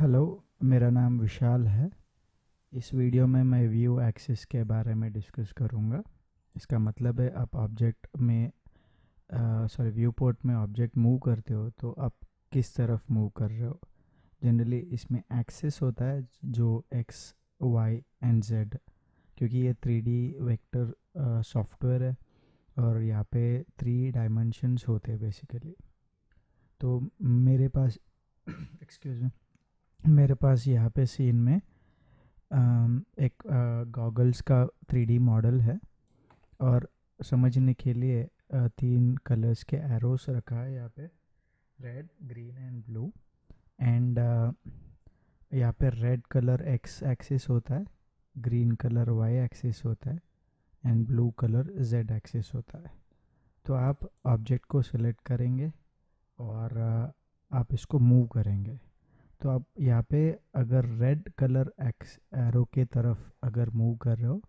Hello, मेरा नाम विशाल है। इस वीडियो में मैं व्यू एक्सिस के बारे में डिस्कस करूँगा। इसका मतलब है आप ऑब्जेक्ट में व्यू पोर्ट में ऑब्जेक्ट मूव करते हो तो आप किस तरफ मूव कर रहे हो। जनरली इसमें एक्सिस होता है जो एक्स वाई एंड जेड, क्योंकि ये 3D वेक्टर सॉफ्टवेयर है और यहाँ पे 3 डायमेंशंस होते हैं बेसिकली। तो मेरे पास एक्सक्यूज मी, मेरे पास यहाँ पे सीन में एक गॉगल्स का 3D मॉडल है और समझने के लिए 3 कलर्स के एरोस रखा है यहाँ पे, red green and blue. And यहाँ पे रेड कलर एक्स एक्सिस होता है, ग्रीन कलर वाई एक्सिस होता है and blue colour Z axis होता है। तो आप ऑब्जेक्ट को सिलेक्ट करेंगे और आप इसको मूव करेंगे। तो आप यहाँ पे अगर रेड कलर एक्स एरो के तरफ अगर मूव कर रहे हो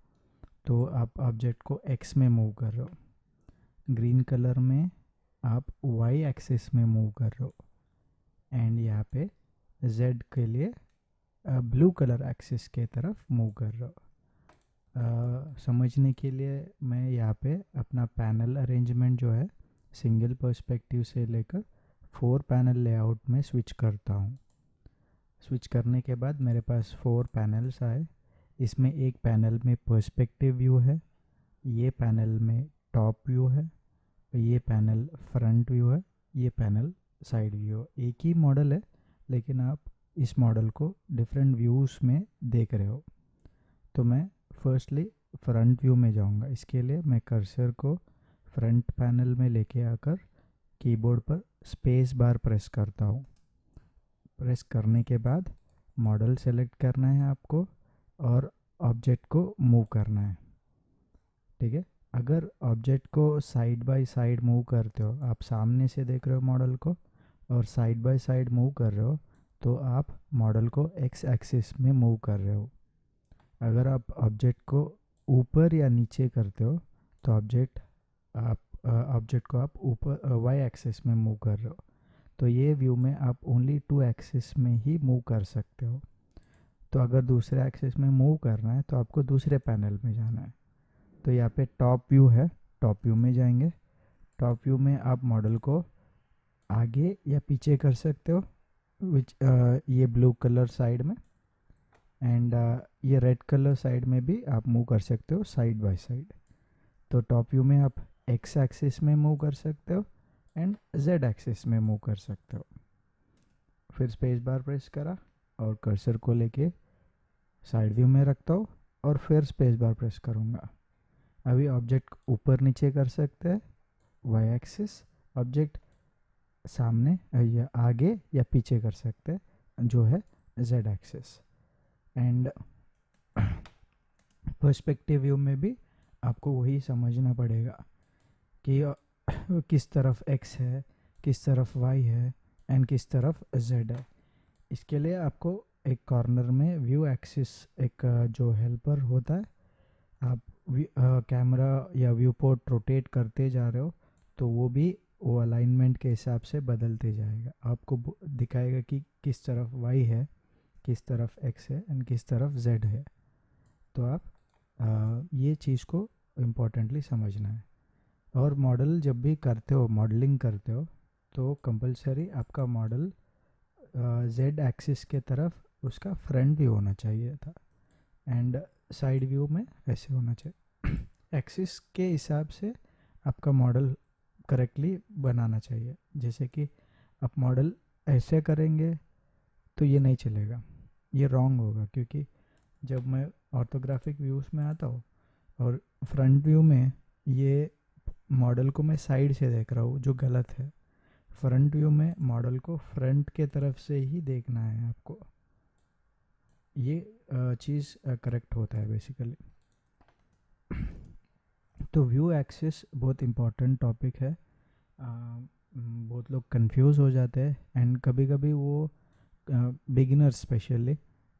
तो आप ऑब्जेक्ट को एक्स में मूव कर रहे हो। ग्रीन कलर में आप वाई एक्सिस में मूव कर रहे हो एंड यहाँ पे जेड के लिए ब्लू कलर एक्सिस के तरफ मूव कर रहे हो। समझने के लिए मैं यहाँ पे अपना पैनल अरेंजमेंट जो है सिंगल पर्सपेक्टिव से लेकर 4 पैनल लेआउट में स्विच करता हूँ। स्विच करने के बाद मेरे पास 4 पैनल्स आए। इसमें एक पैनल में पर्सपेक्टिव व्यू है, ये पैनल में टॉप व्यू है, ये पैनल फ्रंट व्यू है, ये पैनल साइड व्यू है। एक ही मॉडल है लेकिन आप इस मॉडल को डिफरेंट व्यूज़ में देख रहे हो। तो मैं फर्स्टली फ्रंट व्यू में जाऊंगा। इसके लिए मैं कर्सर को फ्रंट पैनल में लेके आकर कीबोर्ड पर स्पेस बार प्रेस करता हूँ। प्रेस करने के बाद मॉडल सेलेक्ट करना है आपको और ऑब्जेक्ट को मूव करना है। ठीक है, अगर ऑब्जेक्ट को साइड बाय साइड मूव करते हो, आप सामने से देख रहे हो मॉडल को और साइड बाय साइड मूव कर रहे हो तो आप मॉडल को एक्स एक्सिस में मूव कर रहे हो। अगर आप ऑब्जेक्ट को ऊपर या नीचे करते हो तो ऑब्जेक्ट को आप ऊपर वाई एक्सिस में मूव कर रहे हो। तो ये व्यू में आप ओनली 2 एक्सिस में ही मूव कर सकते हो। तो अगर दूसरे एक्सिस में मूव करना है तो आपको दूसरे पैनल में जाना है। तो यहाँ पे टॉप व्यू है, टॉप व्यू में जाएंगे। टॉप व्यू में आप मॉडल को आगे या पीछे कर सकते हो, ये ब्लू कलर साइड में एंड ये रेड कलर साइड में भी आप मूव कर सकते हो साइड बाय साइड। तो टॉप व्यू में आप एक्स एक्सिस में मूव कर सकते हो एंड जेड एक्सिस में मूव कर सकते हो। फिर स्पेस बार प्रेस करा और कर्सर को लेके साइड व्यू में रखता हूँ और फिर स्पेस बार प्रेस करूँगा। अभी ऑब्जेक्ट ऊपर नीचे कर सकते हैं वाई एक्सिस, ऑब्जेक्ट सामने या आगे या पीछे कर सकते हैं जो है Z axis. And perspective view में भी आपको वही समझना पड़ेगा कि किस तरफ एक्स है, किस तरफ वाई है एंड किस तरफ जेड है। इसके लिए आपको एक कॉर्नर में व्यू एक्सिस एक जो हेल्पर होता है, आप कैमरा या व्यू पोर्ट रोटेट करते जा रहे हो तो वो अलाइनमेंट के हिसाब से बदलते जाएगा। आपको दिखाएगा कि किस तरफ वाई है, किस तरफ एक्स है एंड किस तरफ जेड है। तो आप ये चीज़ को इम्पोर्टेंटली समझना है। और मॉडल जब भी करते हो, मॉडलिंग करते हो तो कंपलसरी आपका मॉडल जेड एक्सिस के तरफ उसका फ्रंट व्यू होना चाहिए था एंड साइड व्यू में ऐसे होना चाहिए। एक्सिस के हिसाब से आपका मॉडल करेक्टली बनाना चाहिए। जैसे कि आप मॉडल ऐसे करेंगे तो ये नहीं चलेगा, ये रॉन्ग होगा। क्योंकि जब मैं ऑर्थोग्राफिक व्यूज़ में आता हूँ और फ्रंट व्यू में ये मॉडल को मैं साइड से देख रहा हूँ जो गलत है। फ्रंट व्यू में मॉडल को फ्रंट के तरफ से ही देखना है आपको। ये चीज़ करेक्ट होता है बेसिकली। तो व्यू एक्सिस बहुत इम्पोर्टेंट टॉपिक है। बहुत लोग कंफ्यूज हो जाते हैं एंड कभी कभी वो बिगिनर्स स्पेशली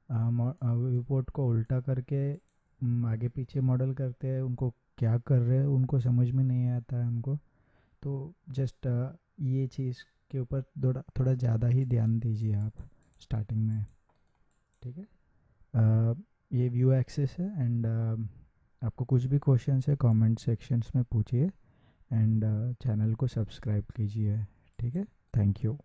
रिपोर्ट को उल्टा करके आगे पीछे मॉडल करते हैं। उनको क्या कर रहे हैं उनको समझ में नहीं आता है उनको। तो जस्ट ये चीज़ के ऊपर थोड़ा थोड़ा ज़्यादा ही ध्यान दीजिए आप स्टार्टिंग में। ठीक है। ये व्यू एक्सेस है एंड आपको कुछ भी क्वेश्चंस है कमेंट सेक्शंस में पूछिए एंड चैनल को सब्सक्राइब कीजिए। ठीक है, थैंक यू।